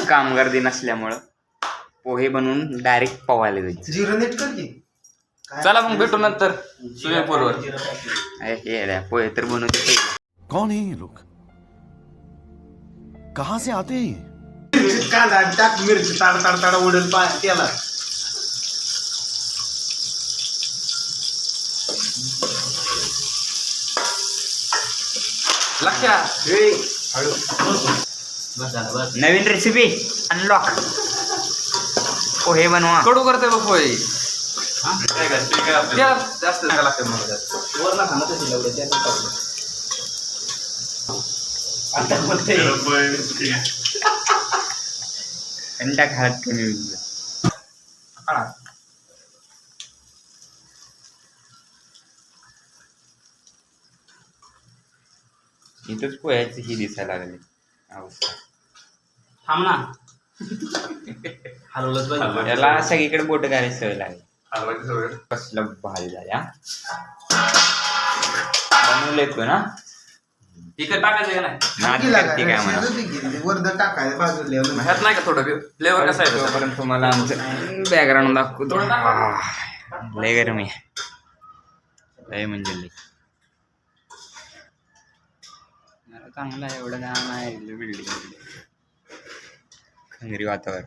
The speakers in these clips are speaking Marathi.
कामगार दिन असल्यामुळं पोहे बनवून डायरेक्ट पवायला जायचं. जिरं नीट कर की. चला मग भेटू नंतर स्विमिंग पूलवर. हे पोहे तर बनवते. कौन है ये लोग, कहां से आते हैं? कांदा टाक, मिरची ताड ताड ताड उडेल त्याला. लक्षात नवीन रेसिपी अनलॉक. पोहे बनवा. कडू करते बघ पोहे. त्याला जास्त लागते मला जास्त. वरला खाणं तशी लावलं त्यात टाकलं. आता बोलते कंटा खात कमी होईल. इथंच पोह्याची ही दिसायला लागली अवस्था. थांब ना. हलवलंच पाहिजे. याला सगळीकडे बोट घालायची सवय लागली. कसलं भारी झाल्या बनवले तू ना. तिकडे टाकायचं का नाही? नाद करते काय म्हणा. वरद टाकायचं बाजूला. ह्यात नाही का थोडं फ्लेवर कसा आहे तोपर्यंत तुम्हाला आमचं बॅकग्राऊंड दाखवतो. लय गरमी आहे. लय म्हणजे लय चांगला आहे. एवढं लहान आहे बिल्डिंग. खंगरी वातावरण.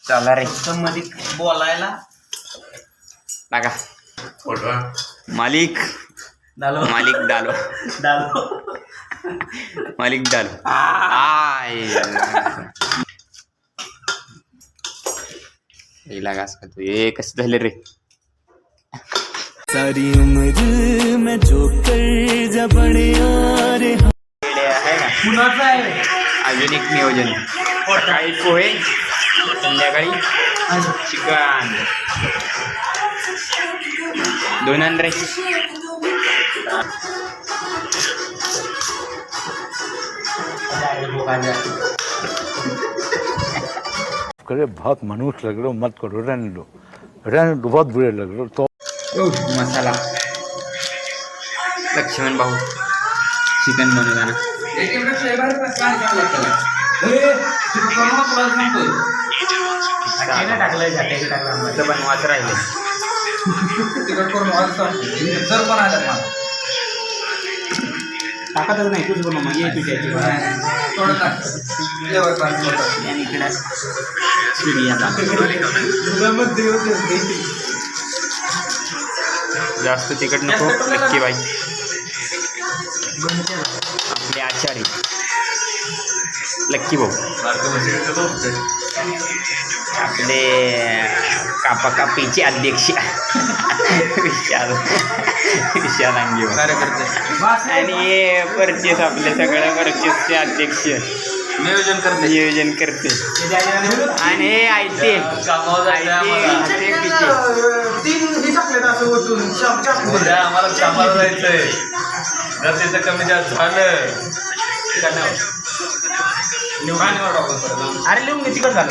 चला रे मध्ये बोलायला टाका. मालिक डालो मालिक डालो डालो मालिक डालो. आय हिला घास खातो. हे कसं झालं रे. सारी उम्र मैं जो कर जा बड़े यारे. आहे ना कुणाचं आहे. अजून एक नियोजन. सकाळी पोहे, संध्याकाळी चिकन. 2 अंडे. करे बहुत मनुष्य लग रहे हो, मत करो, रहने दो, बहुत बुरे लग रहे हो. तो मसाला लक्ष्मण भाऊ चिकन बनवताना बनवाच राहिले. टाकतच नाही तुझं बनव मग. ये तुझ्या इकडे सूर्याचा जास्त तिखट नको. नक्की बाई आपले आचारी लक्की भाऊ. आपले कापाकापीचे अध्यक्ष विशाल अंगी आणि हे परचेस आपले सगळं परचेसचे अध्यक्ष नियोजन करते. आणि हे आयते आम्हाला कामाला जायचंय. जर तिथं कमी जास्त झालं अरे लिहून घे तिकड झालं.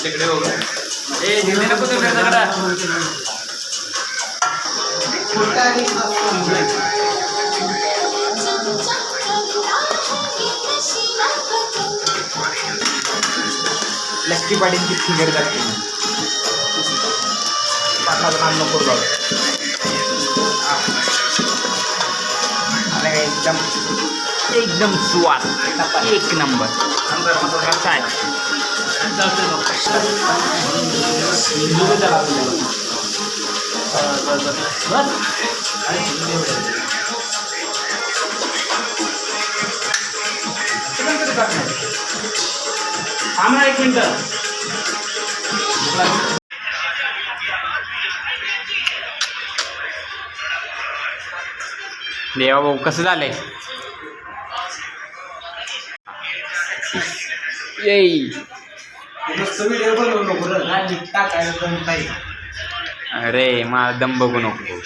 तिकडे बघू. दिल्ली नको तिकडे सगळा. लक्की पाटीलची फिगर जाते. एकदम एकदम स्वाद एक नंबर. कसा आहे आम्हाला 1 मिनिट. देवा भाऊ कसं झालंय. येई व्हिडिओ बनवू नको. टाकायला अरे मला दम बघू नको.